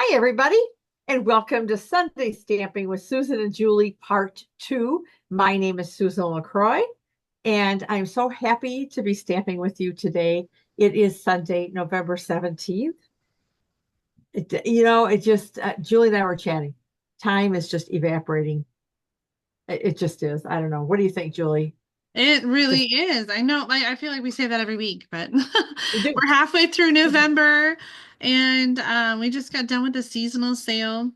Hi, everybody, and welcome to Sunday Stamping with Susan and Julie, Part 2. My name is Susan LaCroix, and I'm so happy to be stamping with you today. It is Sunday, November 17th. Julie and I were chatting. Time is just evaporating. It just is. I don't know. What do you think, Julie? It really Just is. I know, I feel like we say that every week, but we do. we're halfway through November and we just got done with the seasonal sale,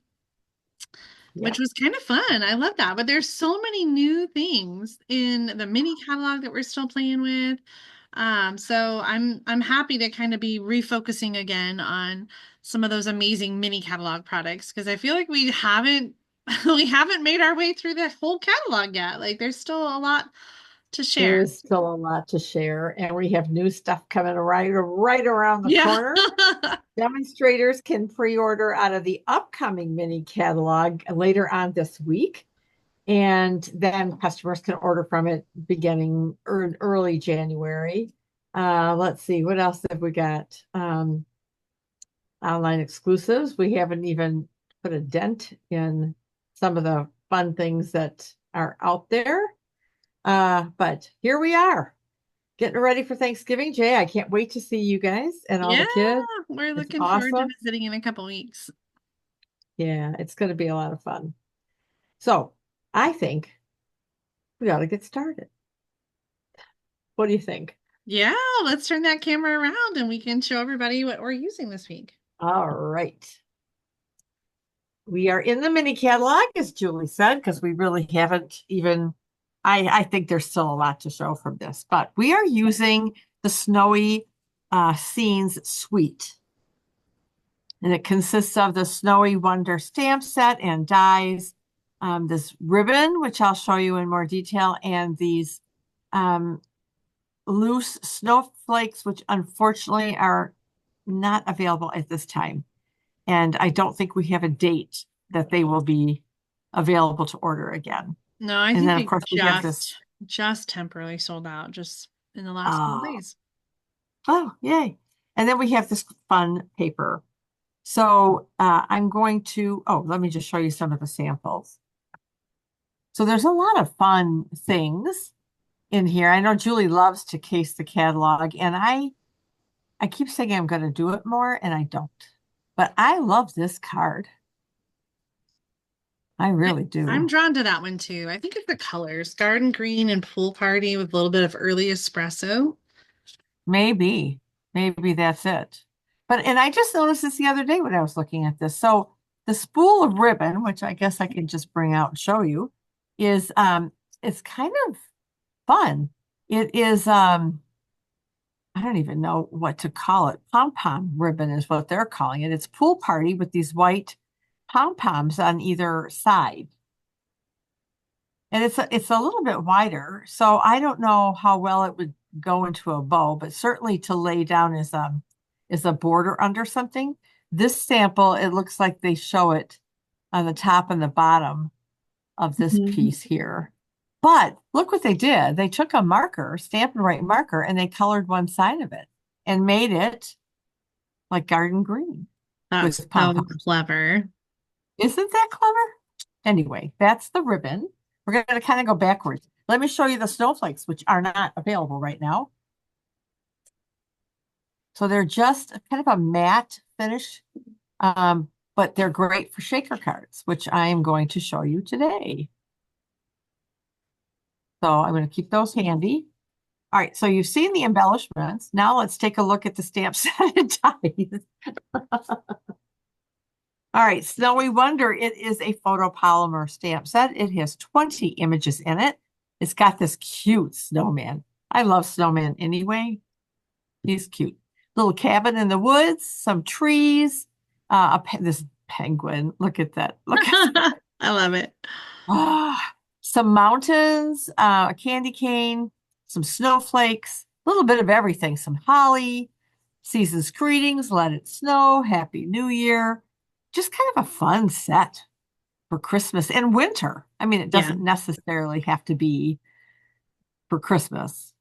Yeah. which was kind of fun. I love that. But there's so many new things in the mini catalog that we're still playing with. So I'm happy to kind of be refocusing again on some of those amazing mini catalog products because I feel like we haven't we haven't made our way through the whole catalog yet. Like there's still a lot to There share. is still a lot to share, and we have new stuff coming right around the Yeah. corner. Demonstrators can pre-order out of the upcoming mini catalog later on this week, and then customers can order from it beginning early January. Let's see, what else have we got? Online exclusives. We haven't even put a dent in some of the fun things that are out there. But here we are, getting ready for Thanksgiving. Jay, I can't wait to see you guys and all Yeah, the kids. we're It's looking forward to awesome. visiting in a couple weeks. Yeah, it's going to be a lot of fun. So I think we ought to get started. What do you think? Yeah, let's turn that camera around and we can show everybody what we're using this week. All right. We are in the mini catalog, as Julie said, because we really haven't even, I think there's still a lot to show from this, but we are using the Snowy Scenes Suite. And it consists of the Snowy Wonder stamp set and dies, this ribbon, which I'll show you in more detail, and these um, loose snowflakes, which unfortunately are not available at this time. And I don't think we have a date that they will be available to order again. No, I And think then, of they course, we have this. just temporarily sold out just in the last couple Oh, days. oh, yay. And then we have this fun paper. So I'm going to, oh, let me just show you some of the samples. So there's a lot of fun things in here. I know Julie loves to case the catalog, and I keep saying I'm going to do it more, and I don't. But I love this card. I I, really I'm do. drawn to that one too. I think it's the colors, garden green and pool party with a little bit of early espresso. Maybe, maybe that's it. But and I just noticed this the other day when I was looking at this. So the spool of ribbon, which I guess I can just bring out and show you, is it's kind of fun. It is I don't even know what to call it. Pom-pom ribbon is what they're calling it. It's pool party with these white pom-poms on either side. And it's a little bit wider, so I don't know how well it would go into a bow, but certainly to lay down as a border under something. This sample, it looks like they show it on the top and the bottom of this Mhm. piece here. But look what they did. They took a marker, Stampin' Right marker, and they colored one side of it and made it like garden green That's with so pom-poms. clever. Isn't that clever? Anyway, that's the ribbon. We're going to kind of go backwards. Let me show you the snowflakes, which are not available right now. So they're just kind of a matte finish, but they're great for shaker cards, which I am going to show you today. So I'm going to keep those handy. All right, so you've seen the embellishments. Now let's take a look at the stamp set and dies. All right, Snowy Wonder, it is a photopolymer stamp set. It has 20 images in it. It's got this cute snowman. I love snowman anyway. He's cute. Little cabin in the woods, some trees, this penguin. Look at that. Look at that. I love it. Some mountains, a candy cane, some snowflakes, a little bit of everything, some holly, season's greetings, let it snow, happy new year. Just kind of a fun set for Christmas and winter. I mean, it Yeah. doesn't necessarily have to be for Christmas,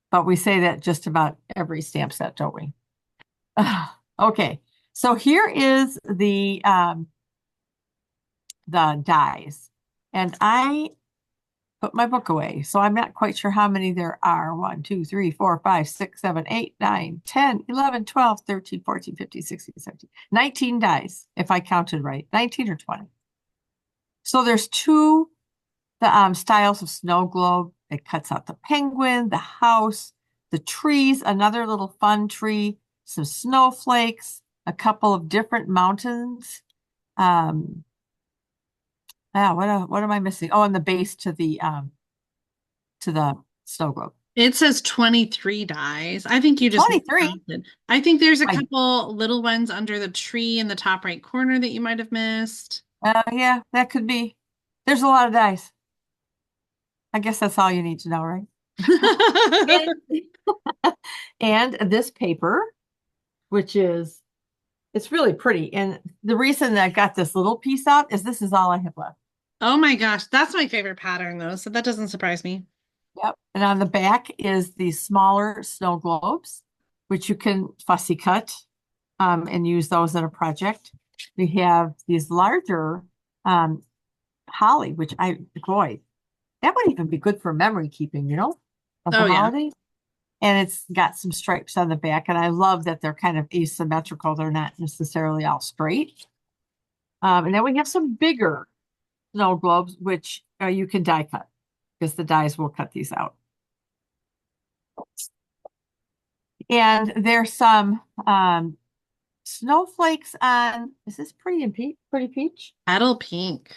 but we say that just about every stamp set, don't we? Okay. So here is the dies. And I put my book away. So I'm not quite sure how many there are. 1, 2, 3, 4, 5, 6, 7, 8, 9, 10, 11, 12, 13, 14, 15, 16, 17, 19 dies, if I counted right, 19 or 20. So there's two styles of snow globe. It cuts out the penguin, the house, the trees, another little fun tree, some snowflakes, a couple of different mountains. Um, what am I missing? Oh, and the base to the snow globe. It says 23 dies. I think you just 23. counted. I think there's a I couple little ones under the tree in the top right corner that you might have missed. Yeah, that could be. There's a lot of dice. I guess that's all you need to know, right? And, and this paper, which is it's really pretty. And the reason that I got this little piece out is this is all I have left. Oh my gosh, that's my favorite pattern though, so that doesn't surprise me. Yep. And on the back is these smaller snow globes, which you can fussy cut and use those in a project. We have these larger um, holly, which boy, that would even be good for memory keeping, of the Oh yeah. holiday. And it's got some stripes on the back. And I love that they're kind of asymmetrical. They're not necessarily all straight. And then we have some bigger snow globes, which you can die cut because the dies will cut these out. And there's some snowflakes on, is this pretty peach? Petal pink.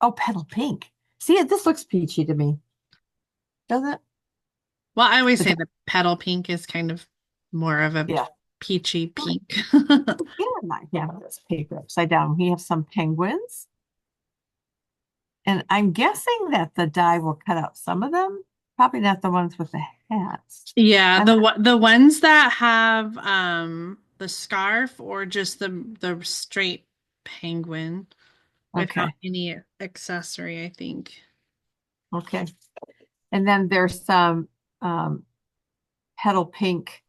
Oh, petal pink. See, this looks peachy to me, doesn't it? Well, I always say Okay. the petal pink is kind of more of a Yeah. peachy pink. And I have this paper upside down. We have some penguins. And I'm guessing that the die will cut out some of them. Probably not the ones with the hats. Yeah, I'm the ones that have the scarf or just the straight penguin without okay. any accessory, I think. Okay. And then there's some um, petal pink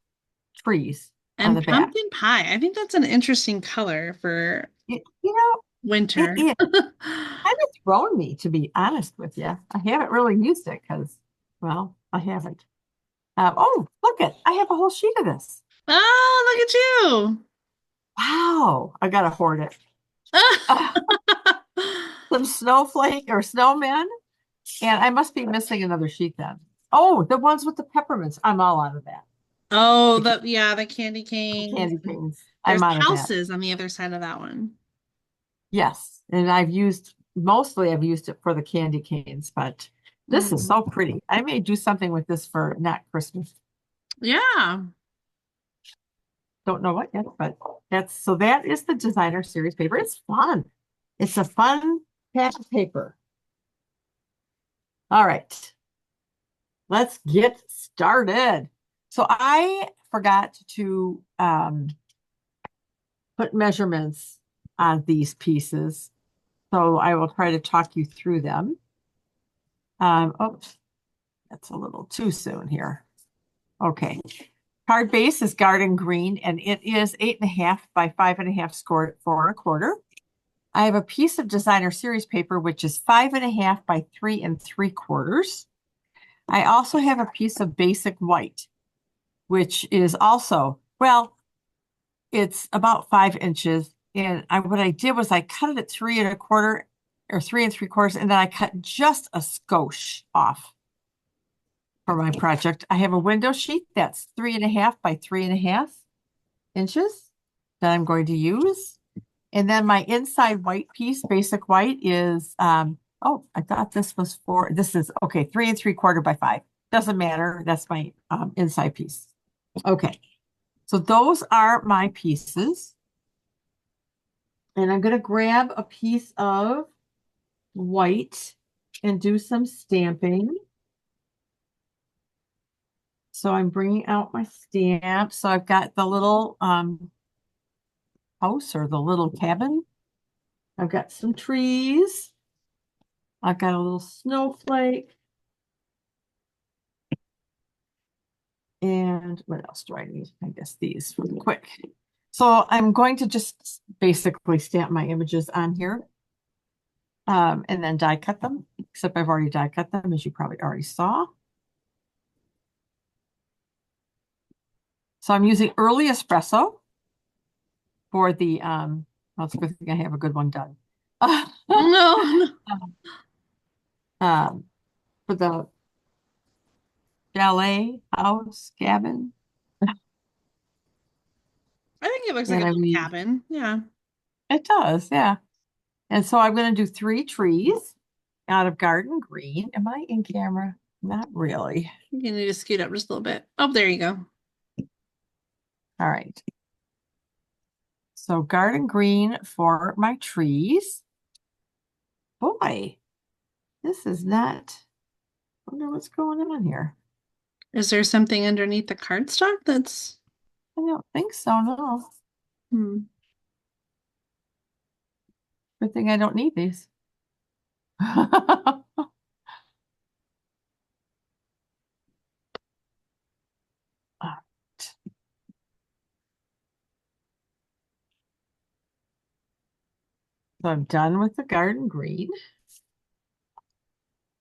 trees on And the back. pumpkin pie. I think that's an interesting color for You know, winter. it kind of thrown me, to be honest with you. I haven't really used it because, well, I haven't. Oh, look it. I have a whole sheet of this. Oh, look at you. Wow. I gotta hoard it. Uh, some snowflake or snowmen. And I must be missing another sheet then. Oh, the ones with the peppermints. I'm all out of that. Oh, The the candy canes. candy canes. I'm There's out of that. houses on the other side of that one. Yes. And I've used it for the candy canes, but this is Mm. so pretty. I may do something with this for not Christmas. Yeah. Don't know what yet, but that is the designer series paper. It's fun. It's a fun patch of paper. All right, let's get started. So I forgot to put measurements on these pieces. So I will try to talk you through them. Oops, that's a little too soon here. Okay. Card base is garden green and it is 8.5 by 5.5 scored 4 1/4. I have a piece of designer series paper, which is 5.5 by 3 3/4. I also have a piece of basic white, which is also, well, it's about 5 inches. And what I did was I cut it at 3 1/4 or 3 3/4, and then I cut just a skosh off for my project. I have a window sheet that's 3.5 by 3.5 inches that I'm going to use. And then my inside white piece, basic white, is oh, I thought this is okay, 3 3/4 by 5. Doesn't matter. That's my inside piece. Okay. So those are my pieces. And I'm going to grab a piece of white and do some stamping. So I'm bringing out my stamp. So I've got the little house or the little cabin. I've got some trees. I've got a little snowflake. And what else do I need? I guess these really quick. So I'm going to just basically stamp my images on here, and then die cut them, except I've already die cut them, as you probably already saw. So I'm using early espresso for the, well, it's a good thing I have a good one done. No, no. Um, for the chalet house cabin. I think it looks like And a I little mean, cabin. Yeah. it does, yeah. And so I'm going to do 3 trees out of garden green. Am I in camera? Not really. You need to scoot up just a little bit. Oh, there you go. All right. So garden green for my trees. Boy, this is not, I wonder what's going on here. Is there something underneath the cardstock that's I don't think so, no. hmm. Good thing I don't need these. So I'm done with the garden green.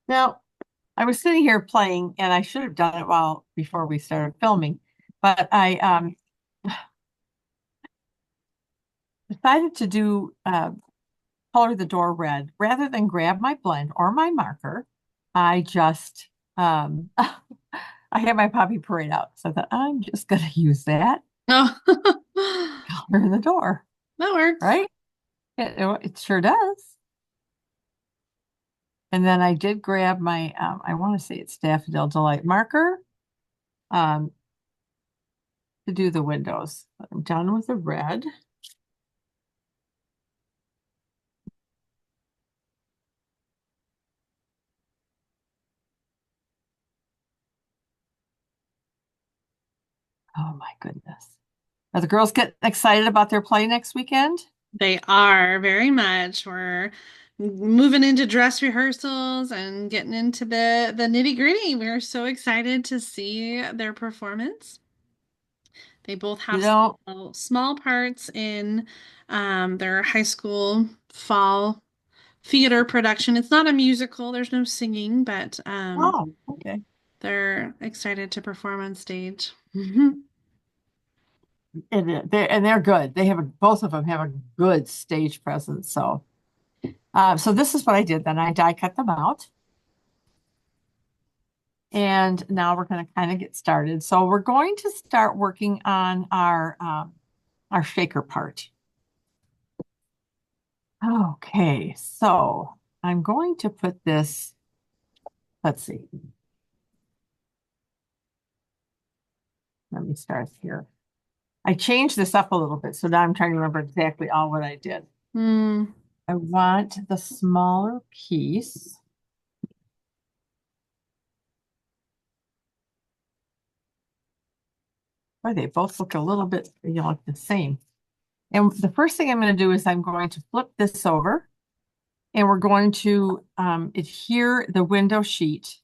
Now, I was sitting here playing, and I should have done it while before we started filming, but I decided to do color the door red rather than grab my blend or my marker. I just I had my poppy parade out, so I thought I'm just going to use that Oh, color the door, that works. right? It sure does. And then I did grab my I want to say it's Daffodil Delight marker um, to do the windows. I'm done with the red. Oh my goodness. Are the girls getting excited about their play next weekend? They are very much. We're moving into dress rehearsals and getting into the nitty-gritty. We're so excited to see their performance. They both You have know, small parts in their high school fall theater production. It's not a musical, there's no singing, but oh, okay. they're excited to perform on stage. And they're good. They have both of them have a good stage presence. So this is what I did. Then I die cut them out, and now we're going to kind of get started. So we're going to start working on our shaker part. Okay, so I'm going to put this. Let's see. Let me start here. I changed this up a little bit, so now I'm trying to remember exactly all what I did. Hmm. I want the smaller piece. Boy, they both look a little bit, like the same. And the first thing I'm going to do is I'm going to flip this over, and we're going to adhere the window sheet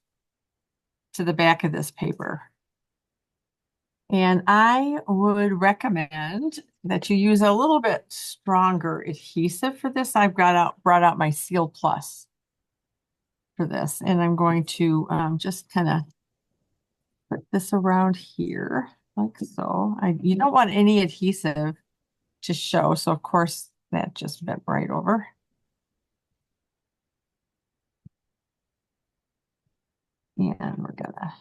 to the back of this paper. And I would recommend that you use a little bit stronger adhesive for this. I've brought out my Seal Plus for this, and I'm going to just kind of put this around here like so. You don't want any adhesive to show, so of course that just went right over. And we're gonna,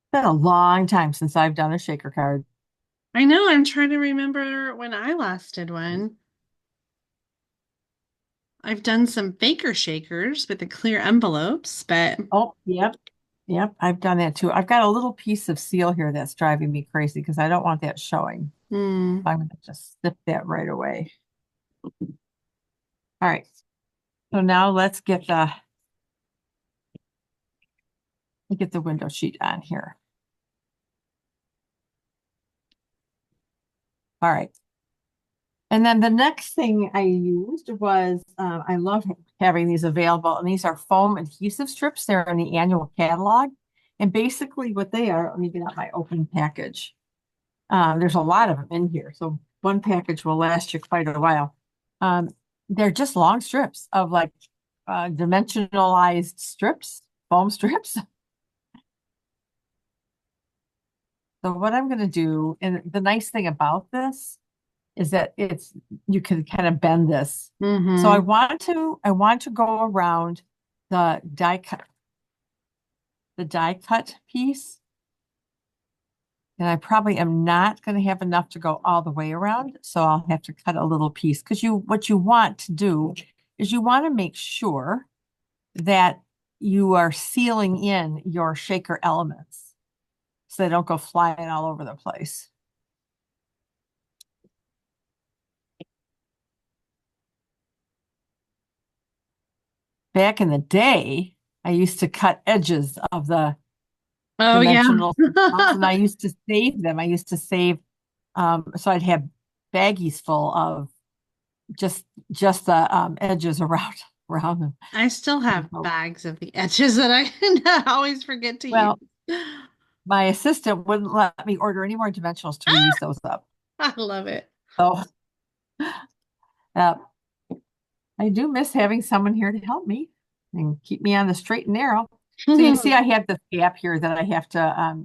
it's been a long time since I've done a shaker card. I know, I'm trying to remember when I last did one. I've done some baker shakers with the clear envelopes, but Oh, yep. Yep, I've done that too. I've got a little piece of seal here that's driving me crazy because I don't want that showing. hmm. So I'm going to just snip that right away. All right. So now let's get the window sheet on here. All right. And then the next thing I used was, I love having these available, and these are foam adhesive strips. They're in the annual catalog. And basically what they are, let me get out my open package. There's a lot of them in here, so one package will last you quite a while. Um, they're just long strips of like dimensionalized strips, foam strips. So what I'm going to do, and the nice thing about this is that it's you can kind of bend this. So Mm-hmm. I want to go around the die cut piece, and I probably am not going to have enough to go all the way around, so I'll have to cut a little piece because what you want to do is you want to make sure that you are sealing in your shaker elements so they don't go flying all over the place. Back in the day, I used to cut edges of the Oh yeah. dimensional symbols, and I used to save them. I used to save, so I'd have baggies full of just the edges around them. I still have So, bags of the edges that I always forget to use. well, my assistant wouldn't let me order any more dimensionals till we use those up. I love it. So uh, I do miss having someone here to help me and keep me on the straight and narrow. So you see, I have this gap here that I have to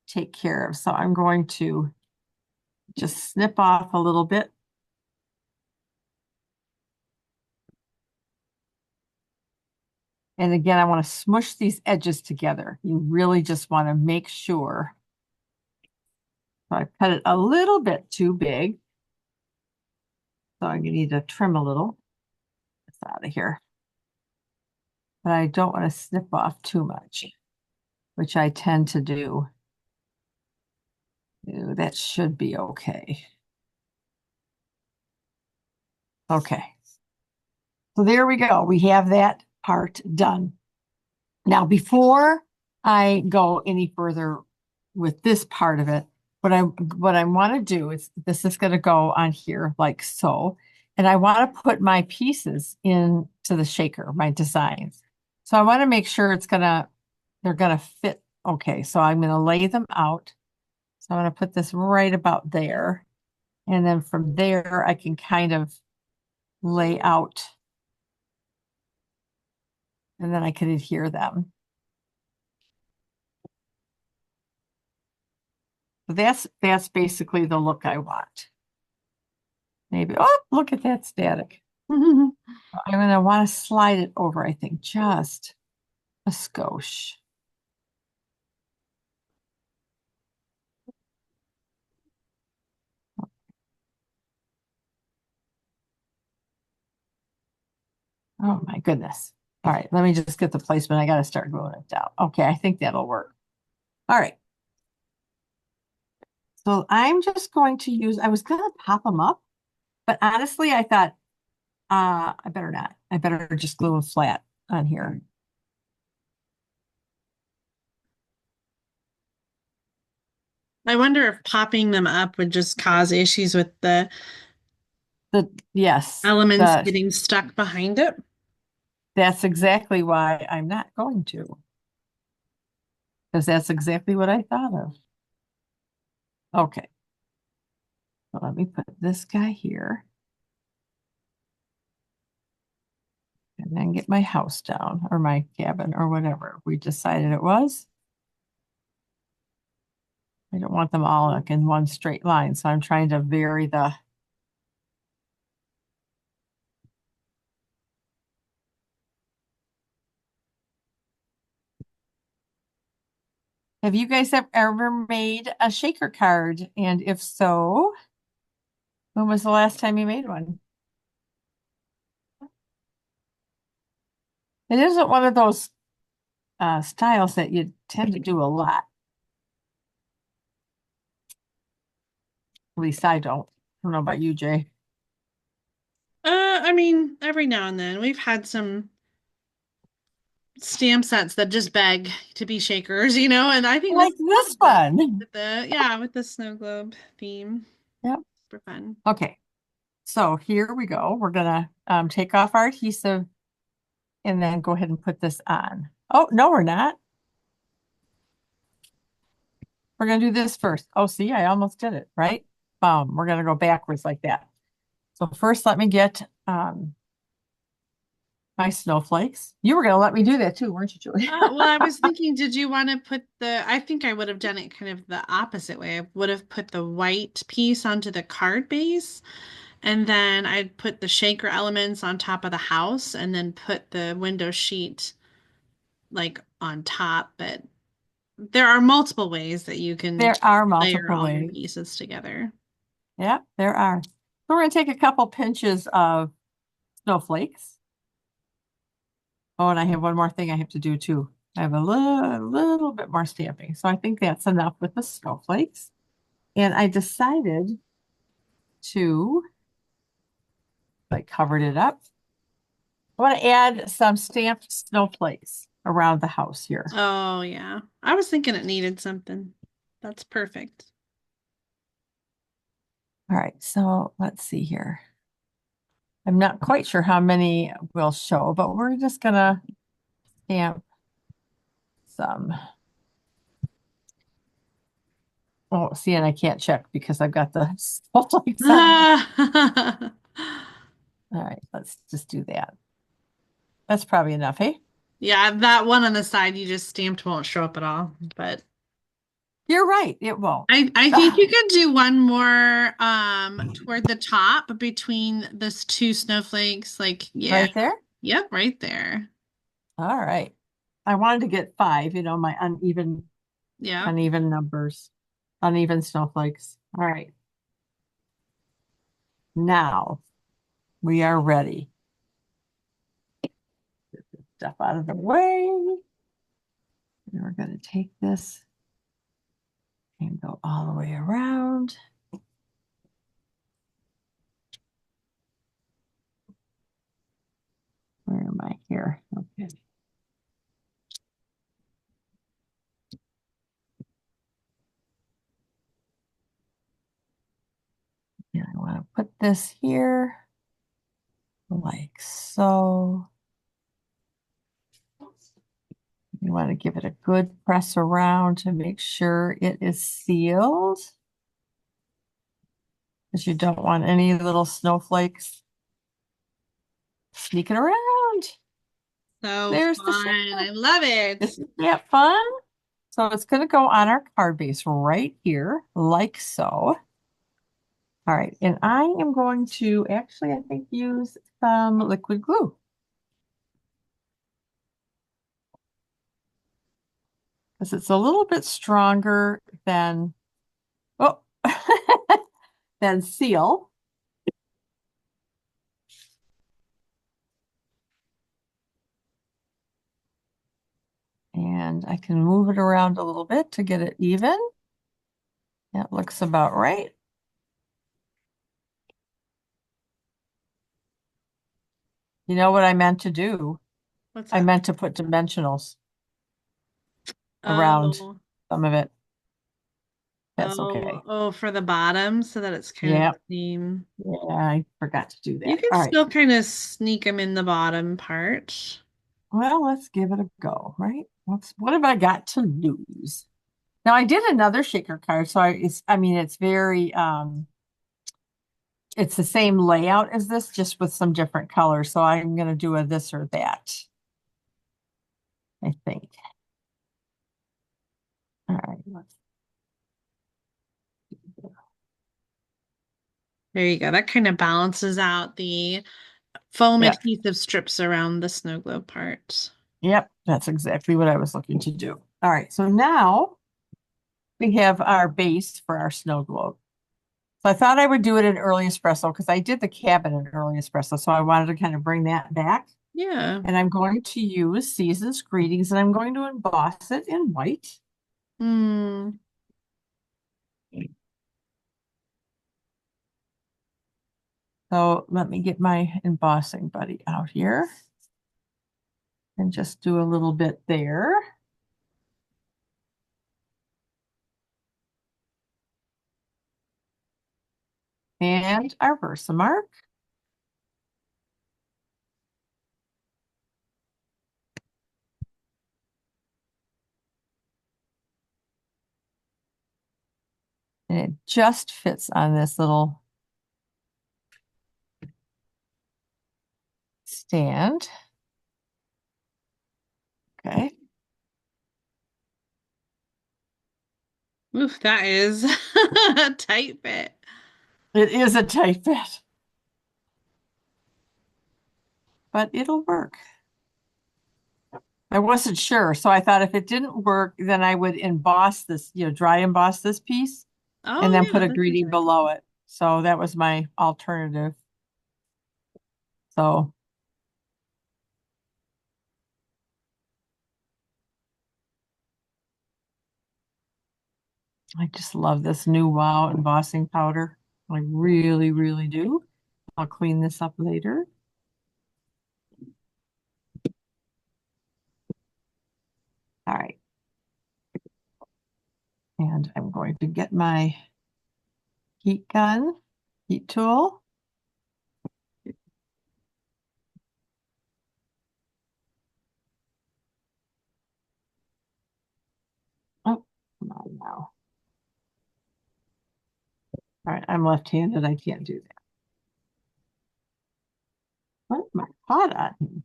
take care of. So I'm going to just snip off a little bit. And again, I want to smush these edges together. You really just want to make sure. So I cut it a little bit too big. So I'm going to need to trim a little. It's out of here. But I don't want to snip off too much, which I tend to do. Ooh, that should be okay. Okay. So there we go. We have that part done. Now, before I go any further with this part of it, what I want to do is this is going to go on here like so. And I want to put my pieces into the shaker, my designs. So I want to make sure they're gonna fit okay. So I'm going to lay them out. So I'm going to put this right about there. And then from there, I can kind of lay out, and then I can adhere them. So that's basically the look I want. Maybe, oh, look at that static. I'm gonna want to slide it over, I think, just a skosh. Oh my goodness. All right, let me just get the placement. I got to start gluing it down. Okay, I think that'll work. All right. So I'm just going to I was gonna pop them up, but honestly, I thought, I better not. I better just glue them flat on here. I wonder if popping them up would just cause issues with the Yes, elements getting stuck behind it. that's exactly why I'm not going to, because that's exactly what I thought of. Okay, so let me put this guy here and then get my house down or my cabin or whatever we decided it was. I don't want them all like in one straight line, so I'm trying to vary the. Have you guys ever made a shaker card? And if so, when was the last time you made one? It isn't one of those styles that you tend to do a lot. At least I don't. I don't know about you, Jay. I mean, every now and then we've had some stamp sets that just beg to be shakers, and I think this Like is this fun one. with the snow globe theme. Yep. Super fun. Okay. So here we go. We're gonna take off our adhesive and then go ahead and put this on. Oh, no, we're not. We're going to do this first. Oh, see, I almost did it, right? Boom. We're going to go backwards like that. So first, let me get my snowflakes. You were going to let me do that too, weren't you, Julie? Well, I was thinking, did you want to put I think I would have done it kind of the opposite way. I would have put the white piece onto the card base, and then I'd put the shaker elements on top of the house, and then put the window sheet like on top. But there are multiple ways that you can There are layer multiple all your ways. pieces together. Yeah, there are. So we're going to take a couple pinches of snowflakes. Oh, and I have one more thing I have to do too. I have a little bit more stamping. So I think that's enough with the snowflakes. And I decided to, I covered it up. I want to add some stamped snowflakes around the house here. Oh, yeah. I was thinking it needed something. That's perfect. All right, so let's see here. I'm not quite sure how many will show, but we're just gonna stamp some. Oh, see, and I can't check because I've got the snowflakes on. All right, let's just do that. That's probably enough, hey? Yeah, that one on the side you just stamped won't show up at all, but You're right, it won't. I think you could do one more toward the top between those two snowflakes. Like, yeah. Right there? Yep, right there. All right. I wanted to get five, my Yep. uneven numbers, uneven snowflakes. All right. Now we are ready. Get this stuff out of the way. And we're going to take this and go all the way around. Where am I here? Okay. And I want to put this here like so. You want to give it a good press around to make sure it is sealed, because you don't want any little snowflakes sneaking around. So There's the fun. shaker. I love it. Isn't that fun? So it's going to go on our card base right here, like so. All right, and I am going to actually, I think, use some liquid glue. Because it's a little bit stronger than, oh, than seal. And I can move it around a little bit to get it even. That looks about right. You know what I meant to do? What's I that? meant to put dimensionals around Oh, some of it. That's oh, okay. oh, for the bottom so that it's kind of Yeah, the same. yeah, I forgot to do You that. can All right. still kind of sneak them in the bottom part. Well, let's give it a go, right? What have I got to lose? Now I did another shaker card, so I mean it's very it's the same layout as this, just with some different colors. So I'm gonna do a this or that, I think. All right, let's There you go. That kind of balances out the foam yeah, adhesive strips around the snow globe part. yep, that's exactly what I was looking to do. All right, so now we have our base for our snow globe. So I thought I would do it in early espresso because I did the cabin in early espresso. So I wanted to kind of bring that back. Yeah. And I'm going to use Season's Greetings and I'm going to emboss it in white. Hmm. So let me get my embossing buddy out here and just do a little bit there. And our Versamark. And it just fits on this little stand. Okay. Oof, that is a tight fit. It is a tight fit, but it'll work. I wasn't sure, so I thought if it didn't work, then I would emboss this, dry emboss this piece and Oh then yeah, put a that's greeting interesting. below it. So that was my alternative. So I just love this new Wow embossing powder. I really, really do. I'll clean this up later. All right. And I'm going to get my heat gun, heat tool. Oh, come on now. All right, I'm left-handed. I can't do that. What my hot on?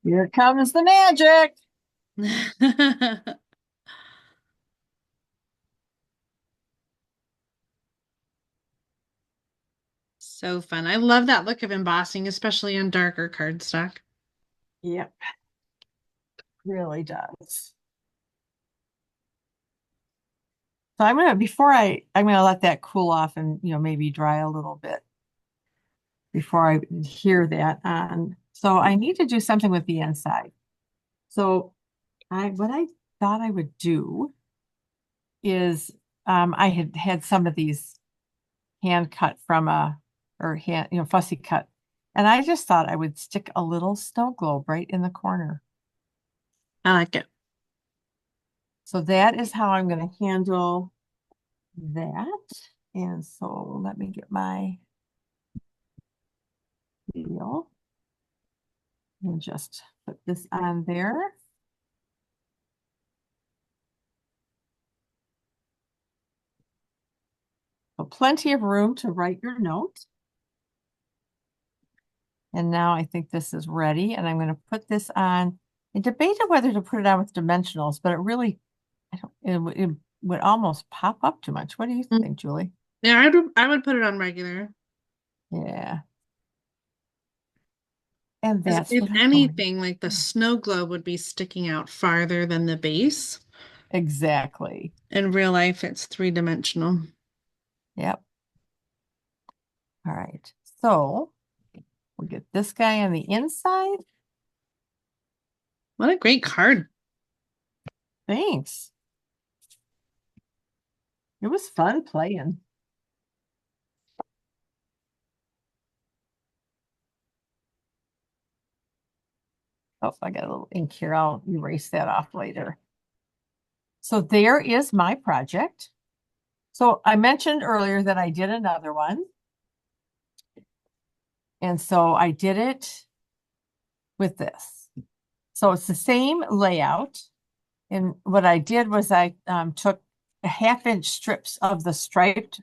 Here comes the magic. So fun. I love that look of embossing, especially on darker cardstock. Yep, really does. So I'm gonna let that cool off and maybe dry a little bit before I adhere that on. So I need to do something with the inside. So what I thought I would do is I had had some of these hand cut from a or hand, fussy cut. And I just thought I would stick a little snow globe right in the corner. I like it. So that is how I'm going to handle that. And so let me get my wheel and just put this on there. So plenty of room to write your note. And now I think this is ready. And I'm going to put this on. I debated whether to put it on with dimensionals, but it really, I don't, it would almost pop up too much. What do you Mm. think, Julie? Yeah, I would put it on regular. Yeah. And Because that's if what I'm going anything, like the to do. snow globe would be sticking out farther than the base. Exactly. In real life, it's three-dimensional. Yep. All right. So we'll get this guy on the inside. What a great card. Thanks. It was fun playing. Oh, I got a little ink here. I'll erase that off later. So there is my project. So I mentioned earlier that I did another one. And so I did it with this. So it's the same layout. And what I did was I took a 1/2 inch strips of the striped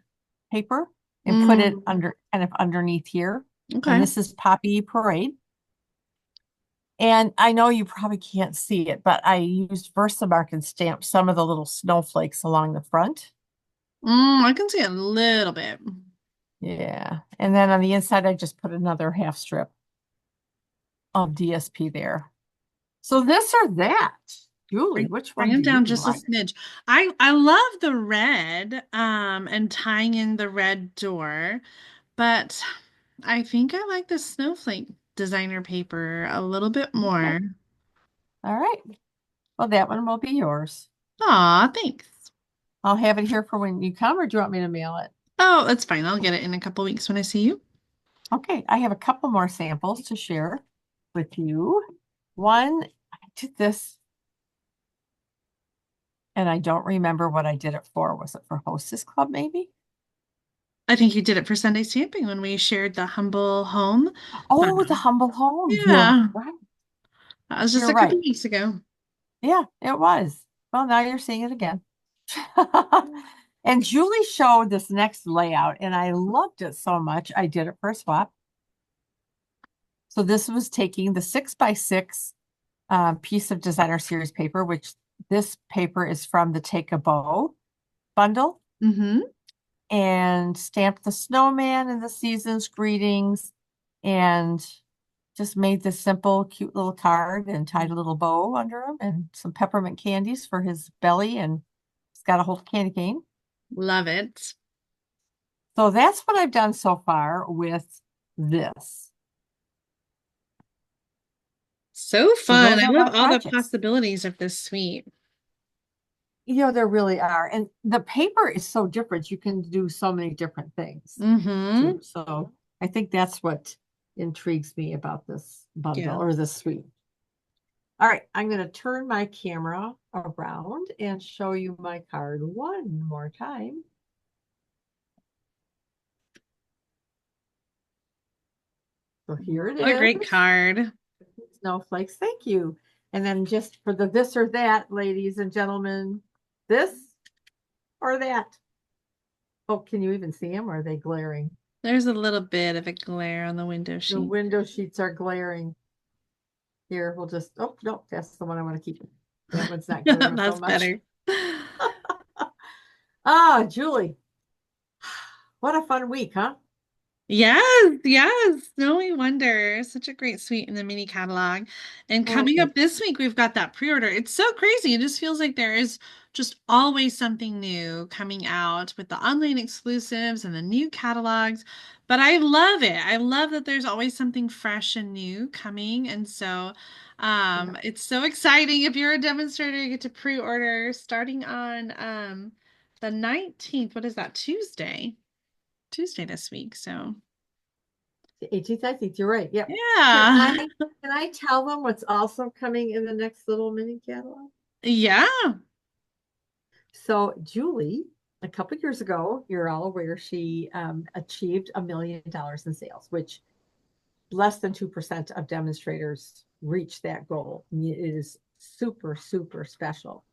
paper and put it Mm, under kind of underneath here. And okay. this is Poppy Parade. And I know you probably can't see it, but I used Versamark and stamped some of the little snowflakes along the front. I can see a little bit. Yeah. And then on the inside, I just put another 1/2 strip of DSP there. So this or that. Julie, which Bring one it do you down just a like? smidge. I love the red, and tying in the red door, but I think I like the snowflake designer paper a little bit Okay. more. All right. Well, that one will be yours. Aw, thanks. I'll have it here for when you come, or do you want me to mail it? Oh, it's fine. I'll get it in a couple weeks when I see you. Okay, I have a couple more samples to share with you. One, I did this And I don't remember what I did it for. Was it for Hostess Club, maybe? I think you did it for Sunday Stamping when we shared the humble home Oh, the bundle. Humble Home. You're Yeah, right. that was just You're a couple right. weeks ago. Yeah, it was. Well, now you're seeing it again. And Julie showed this next layout, and I loved it so much. I did it for a swap. So this was taking the 6x6 piece of designer series paper, which this paper is from the Take a Bow bundle, Mm-hmm. and stamped the snowman and the season's greetings, and just made this simple, cute little card and tied a little bow under him and some peppermint candies for his belly. And he's got a whole candy cane. Love it. So that's what I've done so far with this. So So fun. those I are love my all the projects. possibilities of this suite. There really are. And the paper is so different. You can do so many different things Mm-hmm. too. So I think that's what intrigues me about this Yeah. bundle or this suite. All right, I'm going to turn my camera around and show you my card one more time. So here it What a great is. card. Snowflakes, thank you. And then just for the this or that, ladies and gentlemen, this or that. Oh, can you even see them? Or are they glaring? There's a little bit of a glare on the window The sheet. window sheets are glaring. Here, we'll just, oh, no, that's the one I want to keep. That one's not glaring so That's much. better. Ah, Julie, what a fun week, huh? Yes, yes. Snowy Wonder. Such a great suite in the mini catalog. And coming Mm, up this week, we've got that pre-order. It's so crazy. It just feels like there is just always something new coming out with the online exclusives and the new catalogs. But I love it. I love that there's always something fresh and new coming. And so yeah. it's so exciting. If you're a demonstrator, you get to pre-order starting on the 19th. What is that? Tuesday. Tuesday this week. So 18th, 19th, you're right. Yep. Can yeah. I can I tell them what's also coming in the next little mini catalog? Yeah. So Julie, a couple of years ago, you're all aware she achieved $1 million in sales, which less than 2% of demonstrators reach that goal. It is super, super special.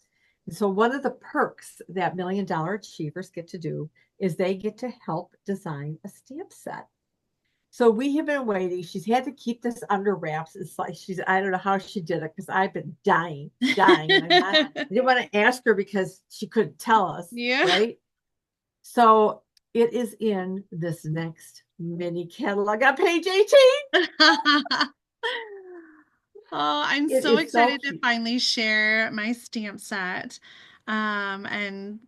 And so one of the perks that $1 million achievers get to do is they get to help design a stamp set. So we have been waiting. She's had to keep this under wraps. It's like I don't know how she did it because I've been dying. And I didn't want to ask her because she couldn't tell us, Yeah. right? So it is in this next mini catalog on page 18. Oh, I'm It so is so excited to cute. finally share my stamp set. And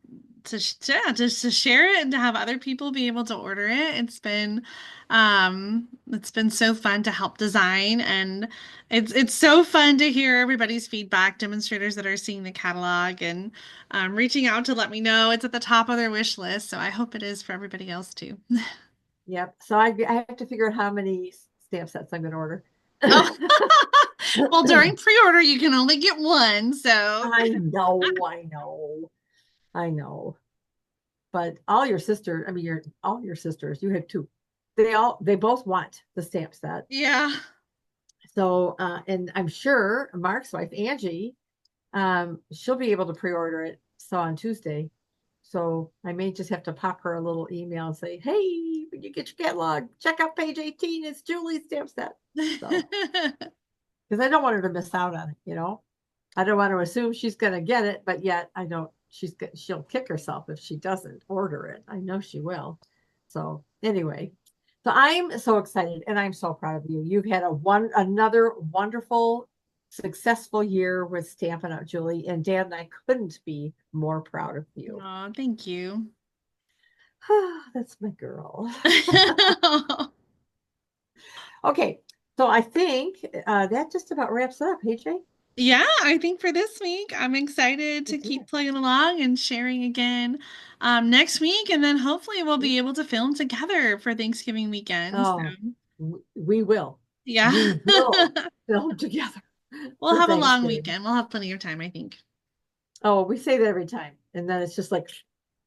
yeah, just to share it and to have other people be able to order it. It's been so fun to help design, and it's so fun to hear everybody's feedback, demonstrators that are seeing the catalog and reaching out to let me know it's at the top of their wish list. So I hope it is for everybody else too. Yep. So I have to figure out how many stamp sets I'm going to order. Oh, well, during pre-order, you can only get one, so I know. But all your sisters, you have two. They both want the stamp set. yeah. So, and I'm sure Mark's wife, Angie, she'll be able to pre-order it. So on Tuesday. So I may just have to pop her a little email and say, hey, when you get your catalog, check out page 18. It's Julie's stamp set. So, because I don't want her to miss out on it. I don't want to assume she's going to get it, but yet I don't, she'll kick herself if she doesn't order it. I know she will. So anyway, so I'm so excited and I'm so proud of you. You've had another wonderful, successful year with Stampin' Up, Julie, and Dad and I couldn't be more proud of you. Oh, thank you. That's my girl. Okay, so I think that just about wraps it up. Hey, Jay? Yeah, I think for this week, I'm excited to Yeah. keep plugging along and sharing again next week, and then hopefully we'll be able to film together for Thanksgiving weekend. So, Oh, we will. yeah. We will film together We'll for have a long Thanksgiving. weekend. We'll have plenty of time, I think. Oh, we say that every time. And then it's just like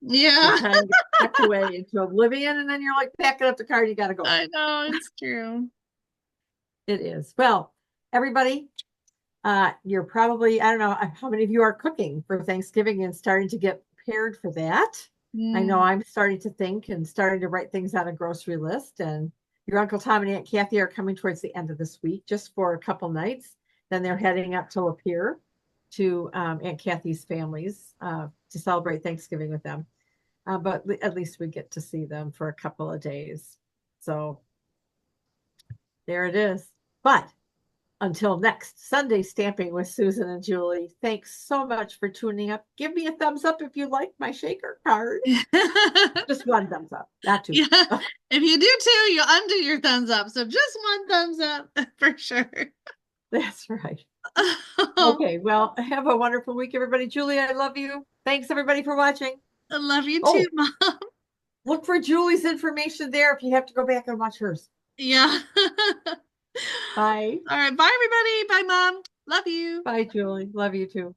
the Yeah, time gets tucked away into oblivion. And then you're like packing up the car, you got to go. I know it's true. It is. Well, everybody, you're probably, I don't know how many of you are cooking for Thanksgiving and starting to get prepared for that. I know Mm. I'm starting to think and starting to write things on a grocery list. And your Uncle Tom and Aunt Kathy are coming towards the end of this week just for a couple nights. Then they're heading up to Lapeer to Aunt Kathy's families to celebrate Thanksgiving with them. But at least we get to see them for a couple of days. So there it is. But until next Sunday stamping with Susan and Julie, thanks so much for tuning up. Give me a thumbs up if you like my shaker card. Just one thumbs up, not two. Yeah, if you do two, you'll undo your thumbs up. So just one thumbs up for sure. That's right. Okay, well, have a wonderful week, everybody. Julie, I love you. Thanks, everybody, for watching. I love you too, Oh, Mom. look for Julie's information there if you have to go back and watch hers. Yeah. Bye. All right. Bye, everybody. Bye, Mom. Love you. Bye, Julie. Love you too.